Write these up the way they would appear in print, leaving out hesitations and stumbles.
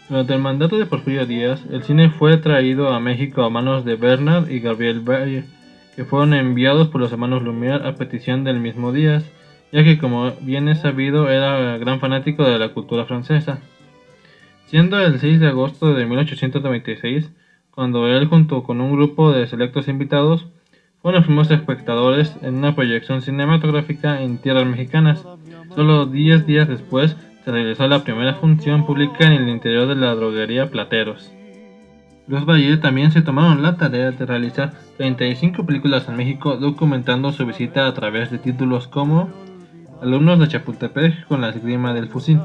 Durante el mandato de Porfirio Díaz, el cine fue traído a México a manos de Bernard y Gabriel Bayer, que fueron enviados por los hermanos Lumière a petición del mismo Díaz, ya que, como bien es sabido, era gran fanático de la cultura francesa. Siendo el 6 de agosto de 1896, cuando él, junto con un grupo de selectos invitados, fueron los primeros espectadores en una proyección cinematográfica en tierras mexicanas. Solo 10 días después se realizó la primera función pública en el interior de la droguería Plateros. Los Bayer también se tomaron la tarea de realizar 35 películas en México, documentando su visita a través de títulos como Alumnos de Chapultepec con la esgrima del fusil,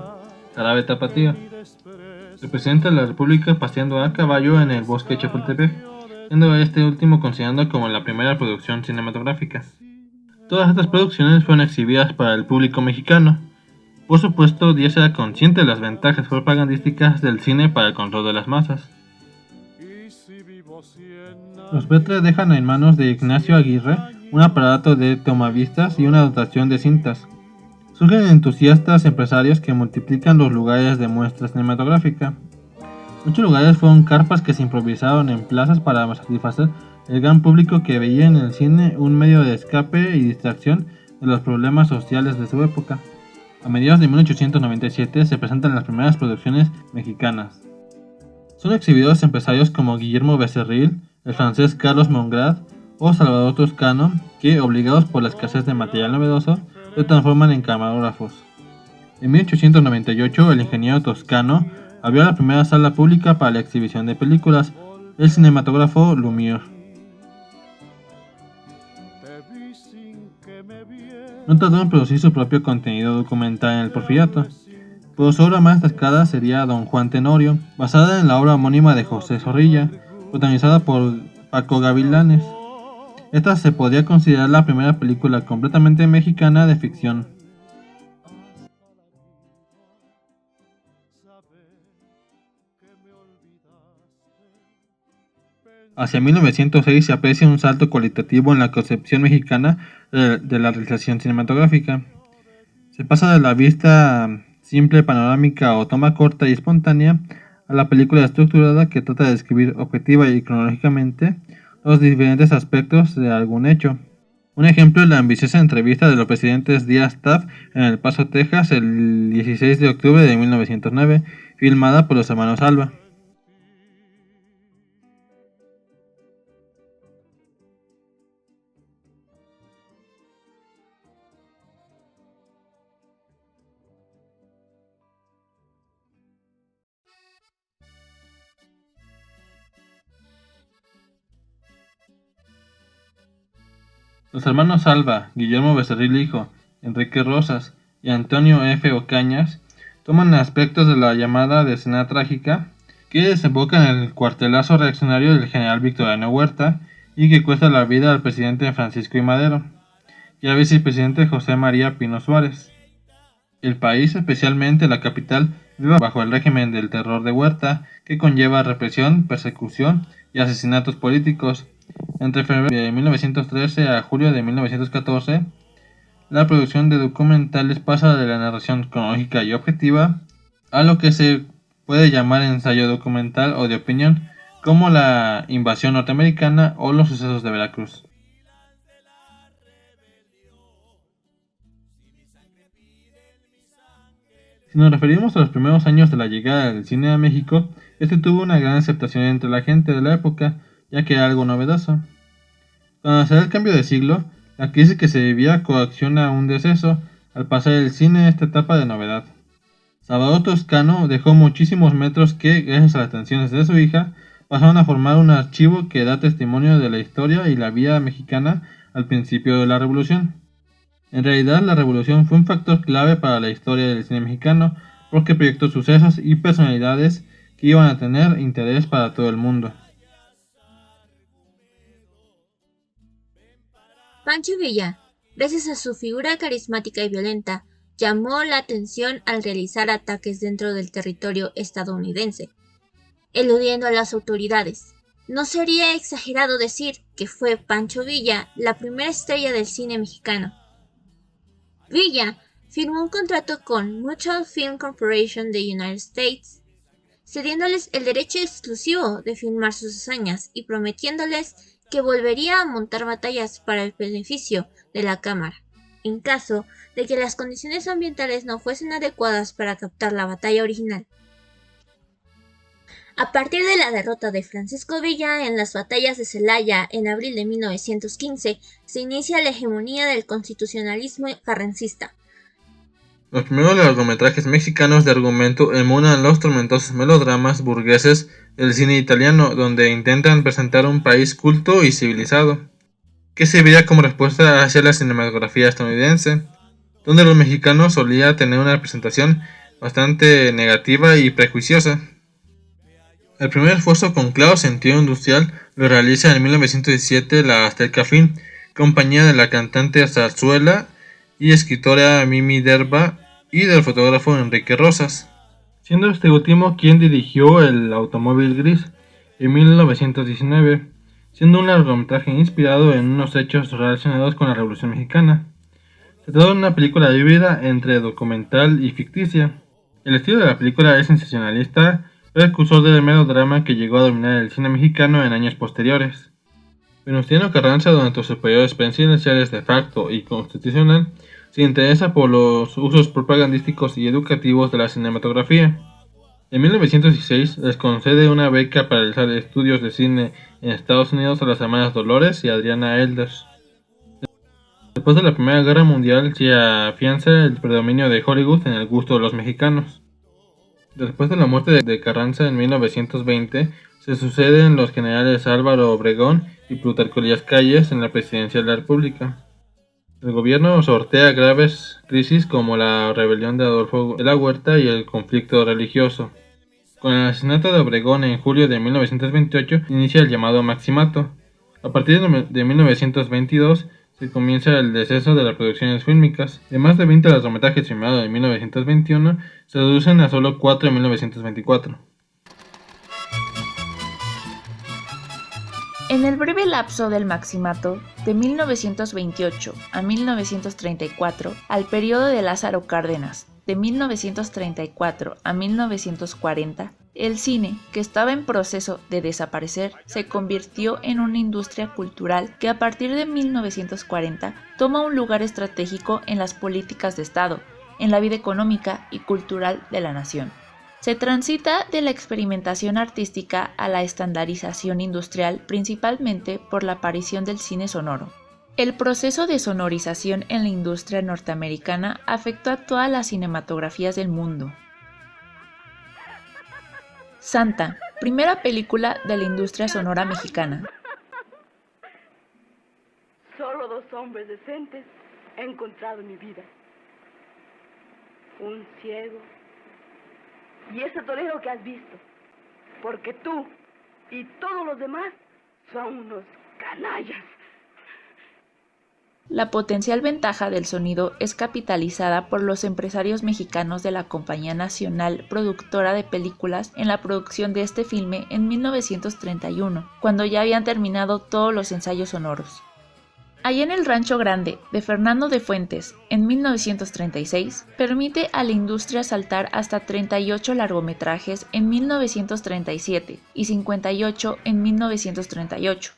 Jarabe Tapatío, el presidente de la República paseando a caballo en el bosque de Chapultepec, siendo este último considerado como la primera producción cinematográfica. Todas estas producciones fueron exhibidas para el público mexicano. Por supuesto, Díaz era consciente de las ventajas propagandísticas del cine para el control de las masas. Los Betre dejan en manos de Ignacio Aguirre un aparato de tomavistas y una dotación de cintas. Surgen entusiastas empresarios que multiplican los lugares de muestra cinematográfica. Muchos lugares fueron carpas que se improvisaron en plazas para satisfacer el gran público que veía en el cine un medio de escape y distracción de los problemas sociales de su época. A mediados de 1897 se presentan las primeras producciones mexicanas. Son exhibidos empresarios como Guillermo Becerril, el francés Carlos Mongrand o Salvador Toscano, que, obligados por la escasez de material novedoso, se transforman en camarógrafos. En 1898, el ingeniero Toscano abrió la primera sala pública para la exhibición de películas, el cinematógrafo Lumière. No tardó en producir su propio contenido documental en el Porfiriato, pero su obra más destacada sería Don Juan Tenorio, basada en la obra homónima de José Zorrilla, protagonizada por Paco Gavilanes. Esta se podría considerar la primera película completamente mexicana de ficción. Hacia 1906 se aprecia un salto cualitativo en la concepción mexicana de la realización cinematográfica. Se pasa de la vista simple, panorámica o toma corta y espontánea a la película estructurada que trata de describir objetiva y cronológicamente los diferentes aspectos de algún hecho. Un ejemplo es la ambiciosa entrevista de los presidentes Díaz-Taft en El Paso, Texas, el 16 de octubre de 1909, filmada por los hermanos Alba. Los hermanos Alba, Guillermo Becerril hijo, Enrique Rosas y Antonio F. Ocañas toman aspectos de la llamada Decena Trágica, que desemboca en el cuartelazo reaccionario del general Victoriano Huerta y que cuesta la vida al presidente Francisco I. Madero y al vicepresidente José María Pino Suárez. El país, especialmente la capital, vive bajo el régimen del terror de Huerta, que conlleva represión, persecución y asesinatos políticos. Entre febrero de 1913 a julio de 1914, la producción de documentales pasa de la narración cronológica y objetiva a lo que se puede llamar ensayo documental o de opinión, como la invasión norteamericana o los sucesos de Veracruz. Si nos referimos a los primeros años de la llegada del cine a México, este tuvo una gran aceptación entre la gente de la época, ya que era algo novedoso. Cuando se da el cambio de siglo, la crisis que se vivía coacciona un deceso al pasar el cine a esta etapa de novedad. Salvador Toscano dejó muchísimos metros que, gracias a las atenciones de su hija, pasaron a formar un archivo que da testimonio de la historia y la vida mexicana al principio de la Revolución. En realidad, la Revolución fue un factor clave para la historia del cine mexicano porque proyectó sucesos y personalidades que iban a tener interés para todo el mundo. Pancho Villa, gracias a su figura carismática y violenta, llamó la atención al realizar ataques dentro del territorio estadounidense, eludiendo a las autoridades. No sería exagerado decir que fue Pancho Villa la primera estrella del cine mexicano. Villa firmó un contrato con Mutual Film Corporation de United States, cediéndoles el derecho exclusivo de filmar sus hazañas y prometiéndoles que volvería a montar batallas para el beneficio de la cámara, en caso de que las condiciones ambientales no fuesen adecuadas para captar la batalla original. A partir de la derrota de Francisco Villa en las batallas de Celaya en abril de 1915, se inicia la hegemonía del constitucionalismo carrancista. Los primeros largometrajes mexicanos de argumento emulan los tormentosos melodramas burgueses del cine italiano, donde intentan presentar un país culto y civilizado, que serviría como respuesta hacia la cinematografía estadounidense, donde los mexicanos solía tener una representación bastante negativa y prejuiciosa. El primer esfuerzo con claro sentido industrial lo realiza en 1917 la Azteca Film, compañía de la cantante zarzuela y escritora Mimi Derba y del fotógrafo Enrique Rosas, siendo este último quien dirigió El automóvil gris en 1919, siendo un largometraje inspirado en unos hechos relacionados con la Revolución Mexicana. Se trata de una película híbrida entre documental y ficticia. El estilo de la película es sensacionalista, precursor del melodrama que llegó a dominar el cine mexicano en años posteriores. Venustiano Carranza, durante sus periodos presidenciales de facto y constitucional, se interesa por los usos propagandísticos y educativos de la cinematografía. En 1916 les concede una beca para realizar estudios de cine en Estados Unidos a las hermanas Dolores y Adriana Elders. Después de la Primera Guerra Mundial se afianza el predominio de Hollywood en el gusto de los mexicanos. Después de la muerte de Carranza en 1920, se suceden los generales Álvaro Obregón y Plutarco Elías Calles en la presidencia de la República. El gobierno sortea graves crisis como la rebelión de Adolfo de la Huerta y el conflicto religioso. Con el asesinato de Obregón en julio de 1928 inicia el llamado Maximato. A partir de 1922 se comienza el descenso de las producciones fílmicas. De más de 20 largometrajes filmados en 1921, se reducen a solo 4 en 1924. En el breve lapso del Maximato, de 1928 a 1934, al periodo de Lázaro Cárdenas, de 1934 a 1940, el cine, que estaba en proceso de desaparecer, se convirtió en una industria cultural que a partir de 1940 toma un lugar estratégico en las políticas de Estado, en la vida económica y cultural de la nación. Se transita de la experimentación artística a la estandarización industrial, principalmente por la aparición del cine sonoro. El proceso de sonorización en la industria norteamericana afectó a todas las cinematografías del mundo. Santa, primera película de la industria sonora mexicana. Solo 2 hombres decentes he encontrado en mi vida. Un ciego y ese torero que has visto. Porque tú y todos los demás son unos canallas. La potencial ventaja del sonido es capitalizada por los empresarios mexicanos de la Compañía Nacional Productora de Películas en la producción de este filme en 1931, cuando ya habían terminado todos los ensayos sonoros. Allá en el Rancho Grande, de Fernando de Fuentes, en 1936, permite a la industria saltar hasta 38 largometrajes en 1937 y 58 en 1938.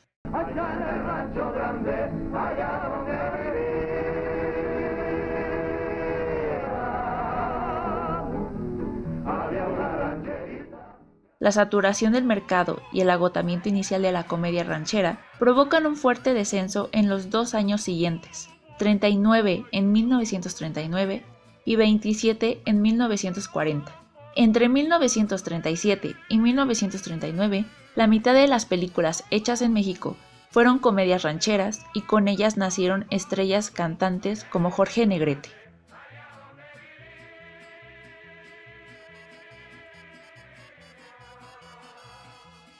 La saturación del mercado y el agotamiento inicial de la comedia ranchera provocan un fuerte descenso en los 2 años siguientes, 39 en 1939 y 27 en 1940. Entre 1937 y 1939, la mitad de las películas hechas en México fueron comedias rancheras y con ellas nacieron estrellas cantantes como Jorge Negrete.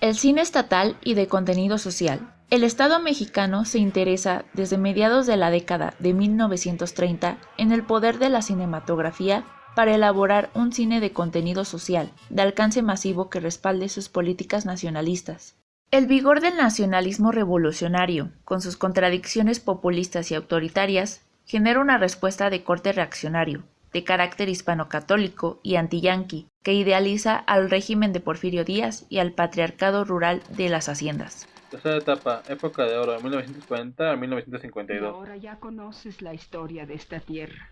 El cine estatal y de contenido social. El Estado mexicano se interesa desde mediados de la década de 1930 en el poder de la cinematografía para elaborar un cine de contenido social, de alcance masivo que respalde sus políticas nacionalistas. El vigor del nacionalismo revolucionario, con sus contradicciones populistas y autoritarias, genera una respuesta de corte reaccionario, de carácter hispano-católico y anti-yanqui, que idealiza al régimen de Porfirio Díaz y al patriarcado rural de las haciendas. Tercera etapa, época de oro, 1940 a 1952. Y ahora ya conoces la historia de esta tierra,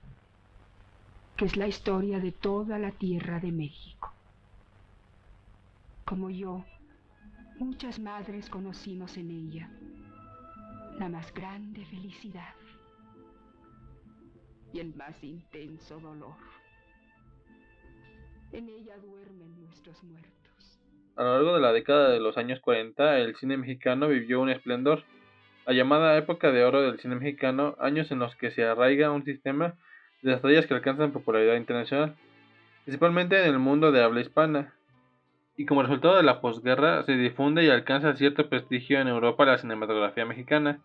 que es la historia de toda la tierra de México. Como yo, muchas madres conocimos en ella la más grande felicidad y el más intenso dolor. En ella duermen nuestros muertos. A lo largo de la década de los años 40, el cine mexicano vivió un esplendor. La llamada época de oro del cine mexicano, años en los que se arraiga un sistema de estrellas que alcanzan popularidad internacional, principalmente en el mundo de habla hispana. Y como resultado de la posguerra, se difunde y alcanza cierto prestigio en Europa la cinematografía mexicana,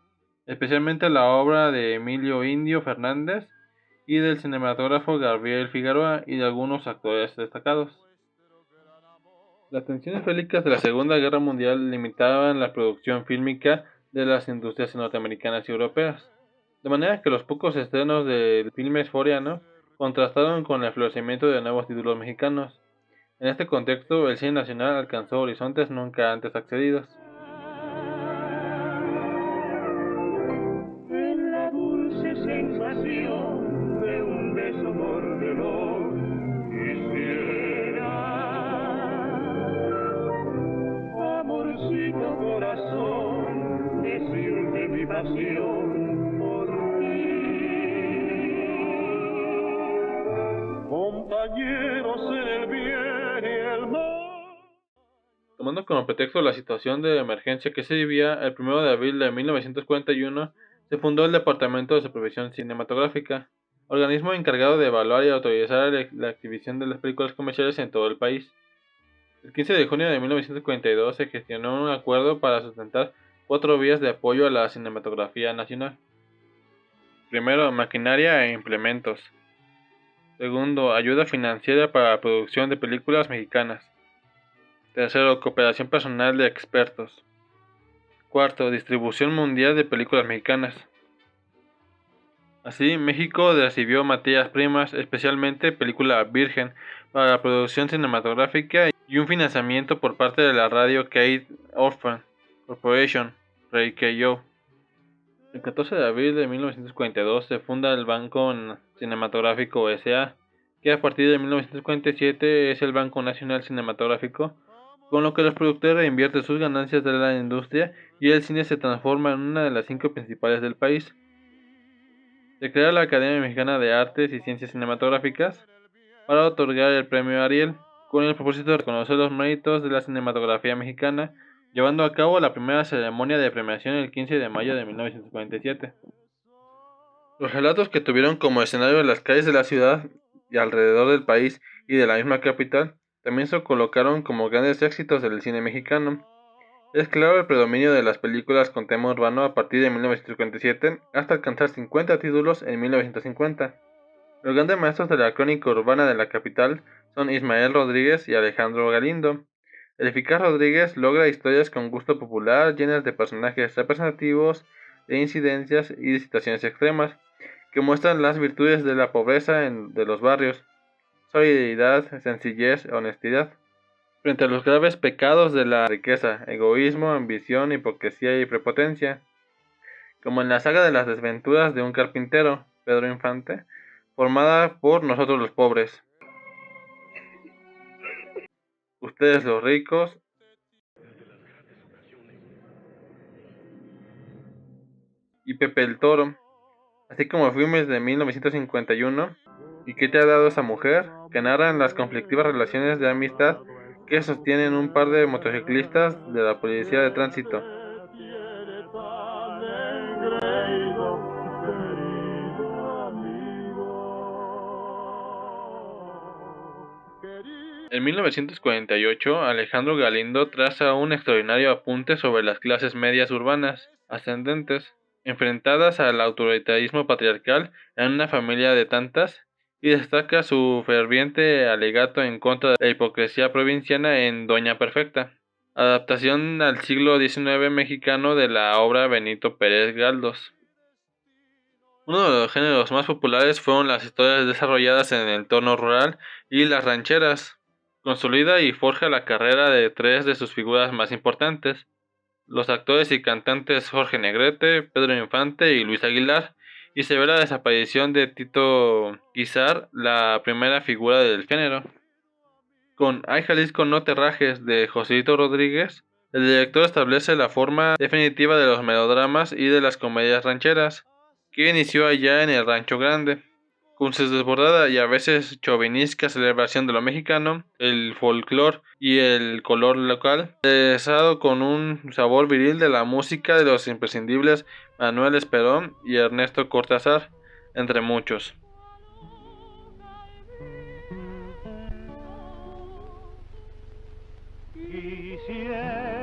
especialmente la obra de Emilio Indio Fernández y del cinematógrafo Gabriel Figueroa y de algunos actores destacados. Las tensiones bélicas de la Segunda Guerra Mundial limitaban la producción fílmica de las industrias norteamericanas y europeas, de manera que los pocos estrenos del filme esforiano contrastaron con el florecimiento de nuevos títulos mexicanos. En este contexto, el cine nacional alcanzó horizontes nunca antes accedidos. En la dulce sensación de un beso mordedor, quisiera, amorcito corazón, decirte mi pasión por ti. Compañeros en el bien y el mal. Tomando como pretexto la situación de emergencia que se vivía, el 1 de abril de 1941 se fundó el Departamento de Supervisión Cinematográfica, organismo encargado de evaluar y autorizar la exhibición de las películas comerciales en todo el país. El 15 de junio de 1942 se gestionó un acuerdo para sustentar 4 vías de apoyo a la cinematografía nacional. Primero, maquinaria e implementos. Segundo, ayuda financiera para la producción de películas mexicanas. Tercero, cooperación personal de expertos. Cuarto, distribución mundial de películas mexicanas. Así, México recibió materias primas, especialmente película virgen, para la producción cinematográfica y un financiamiento por parte de la Radio Kate Orphan Corporation, RKO. El 14 de abril de 1942 se funda el Banco Cinematográfico S.A., que a partir de 1947 es el Banco Nacional Cinematográfico, con lo que los productores reinvierten sus ganancias de la industria y el cine se transforma en una de las 5 principales del país. Se crea la Academia Mexicana de Artes y Ciencias Cinematográficas para otorgar el premio Ariel, con el propósito de reconocer los méritos de la cinematografía mexicana, llevando a cabo la primera ceremonia de premiación el 15 de mayo de 1947. Los relatos que tuvieron como escenario las calles de la ciudad y alrededor del país y de la misma capital también se colocaron como grandes éxitos del cine mexicano. Es claro el predominio de las películas con tema urbano a partir de 1947 hasta alcanzar 50 títulos en 1950. Los grandes maestros de la crónica urbana de la capital son Ismael Rodríguez y Alejandro Galindo. El eficaz Rodríguez logra historias con gusto popular llenas de personajes representativos, de incidencias y de situaciones extremas, que muestran las virtudes de la pobreza de los barrios, solidaridad, sencillez, honestidad, frente a los graves pecados de la riqueza, egoísmo, ambición, hipocresía y prepotencia, como en la saga de las desventuras de un carpintero, Pedro Infante, formada por Nosotros los pobres, Ustedes los ricos, y Pepe el Toro, así como filmes de 1951, ¿Y qué te ha dado esa mujer?, que narran las conflictivas relaciones de amistad que sostienen un par de motociclistas de la policía de tránsito. En 1948, Alejandro Galindo traza un extraordinario apunte sobre las clases medias urbanas ascendentes, enfrentadas al autoritarismo patriarcal en una familia de tantas, y destaca su ferviente alegato en contra de la hipocresía provinciana en Doña Perfecta, adaptación al siglo XIX mexicano de la obra Benito Pérez Galdós. Uno de los géneros más populares fueron las historias desarrolladas en el entorno rural y las rancheras. Consolida y forja la carrera de tres de sus figuras más importantes, los actores y cantantes Jorge Negrete, Pedro Infante y Luis Aguilar, y se ve la desaparición de Tito Guizar, la primera figura del género. Con Ay Jalisco no te rajes de Joselito Rodríguez, el director establece la forma definitiva de los melodramas y de las comedias rancheras, que inició allá en el Rancho Grande. Con su desbordada y a veces chauvinesca celebración de lo mexicano, el folclore y el color local, aderezado con un sabor viril de la música de los imprescindibles Manuel Esperón y Ernesto Cortázar, entre muchos. Quisiera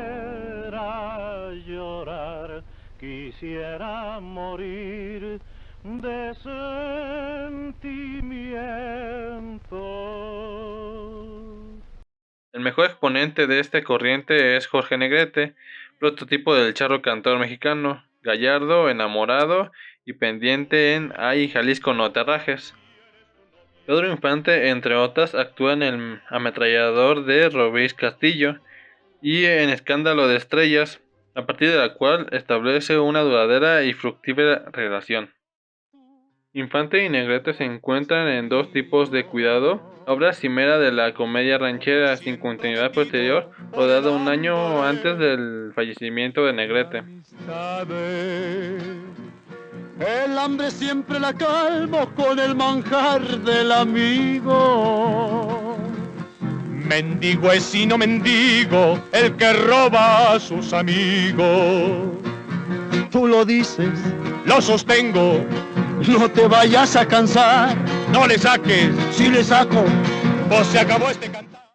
llorar, quisiera morir de sentimiento. El mejor exponente de esta corriente es Jorge Negrete, prototipo del charro cantor mexicano, gallardo, enamorado y pendiente en Ay Jalisco no te rajes. Pedro Infante, entre otras, actúa en El ametrallador de Ruiz Castillo y en Escándalo de estrellas, a partir de la cual establece una duradera y fructífera relación. Infante y Negrete se encuentran en dos tipos de Cuidado, obra cimera de la comedia ranchera sin continuidad posterior, rodada un año antes del fallecimiento de Negrete. El hambre siempre la calmo con el manjar del amigo. Mendigo es sino mendigo el que roba a sus amigos. Tú lo dices, lo sostengo. No te vayas a cansar. No le saques. Sí le saco. Pues se acabó este cantar.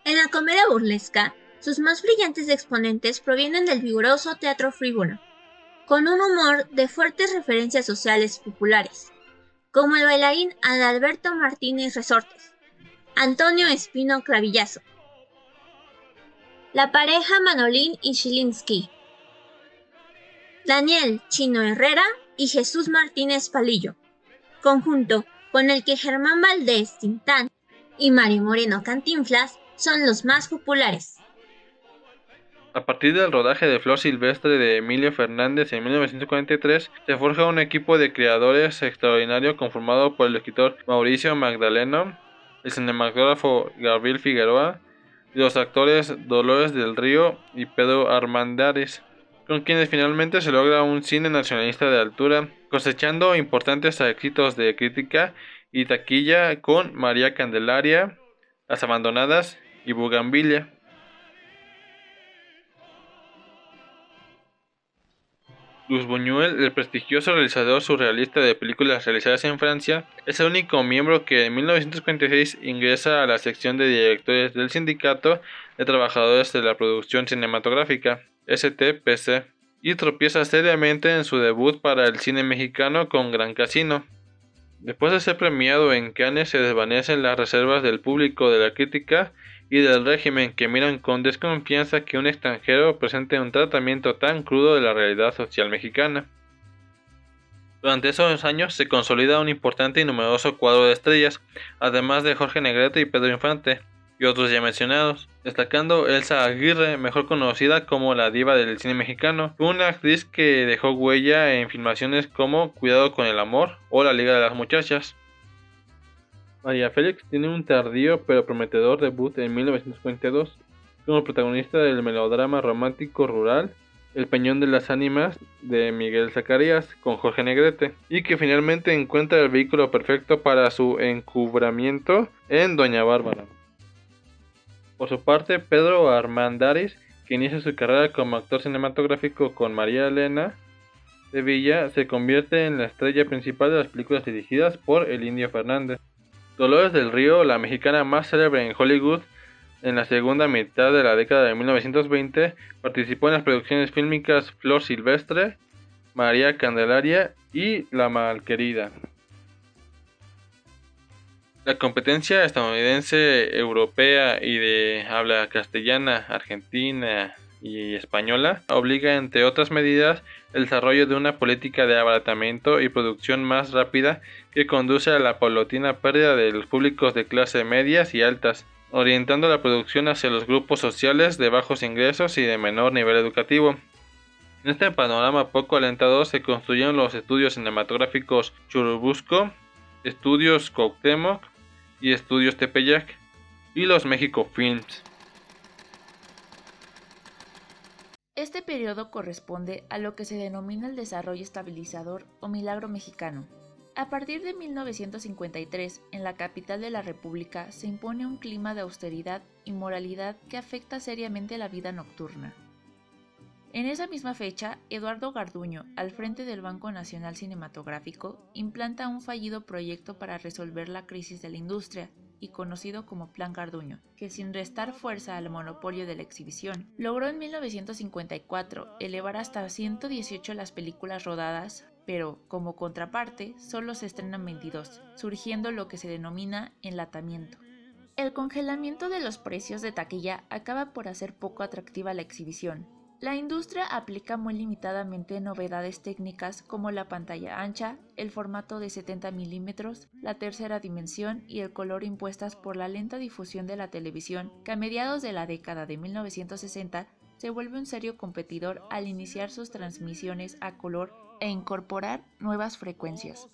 En la comedia burlesca, sus más brillantes exponentes provienen del vigoroso teatro frívolo, con un humor de fuertes referencias sociales populares, como el bailarín Adalberto Martínez Resortes, Antonio Espino Clavillazo, la pareja Manolín y Chilinski, Daniel Chino Herrera y Jesús Martínez Palillo, conjunto con el que Germán Valdés Tintán y Mario Moreno Cantinflas son los más populares. A partir del rodaje de Flor Silvestre de Emilio Fernández en 1943, se forja un equipo de creadores extraordinario conformado por el escritor Mauricio Magdaleno, el cinematógrafo Gabriel Figueroa y los actores Dolores del Río y Pedro Armendáriz, con quienes finalmente se logra un cine nacionalista de altura, cosechando importantes éxitos de crítica y taquilla con María Candelaria, Las Abandonadas y Bugambilia. Luis Buñuel, el prestigioso realizador surrealista de películas realizadas en Francia, es el único miembro que en 1946 ingresa a la sección de directores del Sindicato de Trabajadores de la Producción Cinematográfica, STPC, y tropieza seriamente en su debut para el cine mexicano con Gran Casino. Después de ser premiado en Cannes, se desvanecen las reservas del público, de la crítica y del régimen, que miran con desconfianza que un extranjero presente un tratamiento tan crudo de la realidad social mexicana. Durante esos años se consolida un importante y numeroso cuadro de estrellas, además de Jorge Negrete y Pedro Infante, y otros ya mencionados, destacando Elsa Aguirre, mejor conocida como la diva del cine mexicano, una actriz que dejó huella en filmaciones como Cuidado con el amor o La Liga de las Muchachas. María Félix tiene un tardío pero prometedor debut en 1942 como protagonista del melodrama romántico rural El Peñón de las Ánimas de Miguel Zacarías con Jorge Negrete, y que finalmente encuentra el vehículo perfecto para su encubramiento en Doña Bárbara. Por su parte, Pedro Armendáriz, que inicia su carrera como actor cinematográfico con María Elena de Villa, se convierte en la estrella principal de las películas dirigidas por el Indio Fernández. Dolores del Río, la mexicana más célebre en Hollywood, En la segunda mitad de la década de 1920 participó en las producciones fílmicas Flor Silvestre, María Candelaria y La Malquerida. La competencia estadounidense, europea y de habla castellana, argentina y española obliga, entre otras medidas, el desarrollo de una política de abaratamiento y producción más rápida que conduce a la paulatina pérdida de los públicos de clase medias y altas, orientando la producción hacia los grupos sociales de bajos ingresos y de menor nivel educativo. En este panorama poco alentador se construyeron los estudios cinematográficos Churubusco, Estudios Cuauhtémoc y Estudios Tepeyac y los México Films. Este periodo corresponde a lo que se denomina el desarrollo estabilizador o milagro mexicano. A partir de 1953, en la capital de la República se impone un clima de austeridad y moralidad que afecta seriamente la vida nocturna. En esa misma fecha, Eduardo Garduño, al frente del Banco Nacional Cinematográfico, implanta un fallido proyecto para resolver la crisis de la industria, y conocido como Plan Garduño, que sin restar fuerza al monopolio de la exhibición, logró en 1954 elevar hasta 118 las películas rodadas, pero, como contraparte, solo se estrenan 22, surgiendo lo que se denomina enlatamiento. El congelamiento de los precios de taquilla acaba por hacer poco atractiva la exhibición. La industria aplica muy limitadamente novedades técnicas como la pantalla ancha, el formato de 70 milímetros, la tercera dimensión y el color impuestas por la lenta difusión de la televisión, que a mediados de la década de 1960 se vuelve un serio competidor al iniciar sus transmisiones a color e incorporar nuevas frecuencias.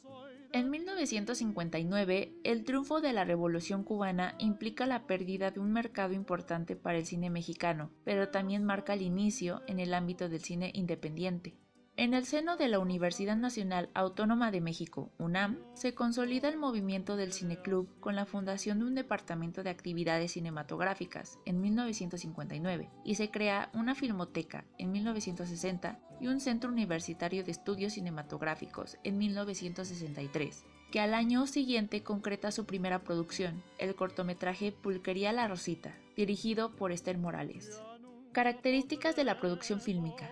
En 1959, el triunfo de la Revolución cubana implica la pérdida de un mercado importante para el cine mexicano, pero también marca el inicio en el ámbito del cine independiente. En el seno de la Universidad Nacional Autónoma de México, UNAM, se consolida el movimiento del cineclub con la fundación de un departamento de actividades cinematográficas en 1959 y se crea una filmoteca en 1960 y un centro universitario de estudios cinematográficos en 1963, que al año siguiente concreta su primera producción, el cortometraje Pulquería La Rosita, dirigido por Esther Morales. Características de la producción fílmica.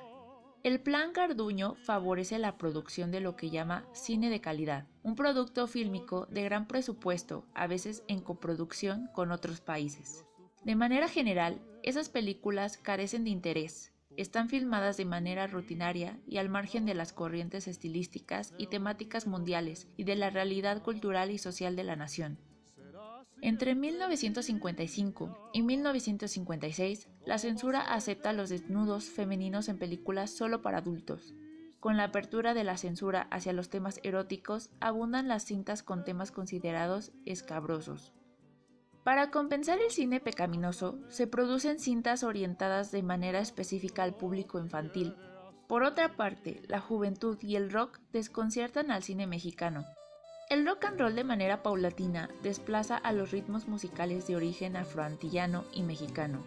El Plan Garduño favorece la producción de lo que llama cine de calidad, un producto fílmico de gran presupuesto, a veces en coproducción con otros países. De manera general, esas películas carecen de interés, están filmadas de manera rutinaria y al margen de las corrientes estilísticas y temáticas mundiales y de la realidad cultural y social de la nación. Entre 1955 y 1956, la censura acepta los desnudos femeninos en películas solo para adultos. Con la apertura de la censura hacia los temas eróticos, abundan las cintas con temas considerados escabrosos. Para compensar el cine pecaminoso, se producen cintas orientadas de manera específica al público infantil. Por otra parte, la juventud y el rock desconciertan al cine mexicano. El rock and roll de manera paulatina desplaza a los ritmos musicales de origen afroantillano y mexicano.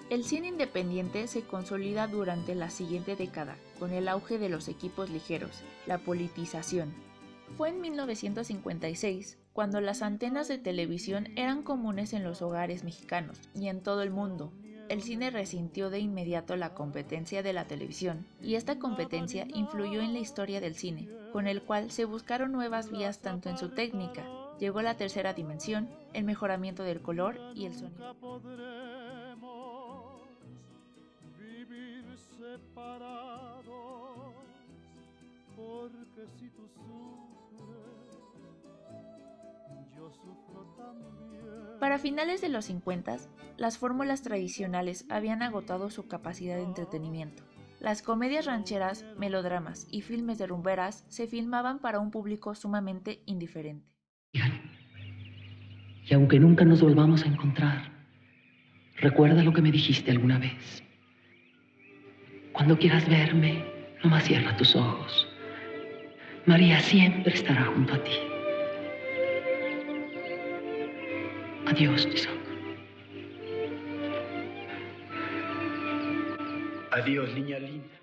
El cine independiente se consolida durante la siguiente década, con el auge de los equipos ligeros, la politización. Fue en 1956 cuando las antenas de televisión eran comunes en los hogares mexicanos y en todo el mundo. El cine resintió de inmediato la competencia de la televisión, y esta competencia influyó en la historia del cine, con el cual se buscaron nuevas vías tanto en su técnica, llegó la tercera dimensión, el mejoramiento del color y el sonido. Para finales de los 50, las fórmulas tradicionales habían agotado su capacidad de entretenimiento. Las comedias rancheras, melodramas y filmes de rumberas se filmaban para un público sumamente indiferente. Y aunque nunca nos volvamos a encontrar, recuerda lo que me dijiste alguna vez. Cuando quieras verme, nomás cierra tus ojos. María siempre estará junto a ti. Adiós, Tizoc. Adiós, niña linda.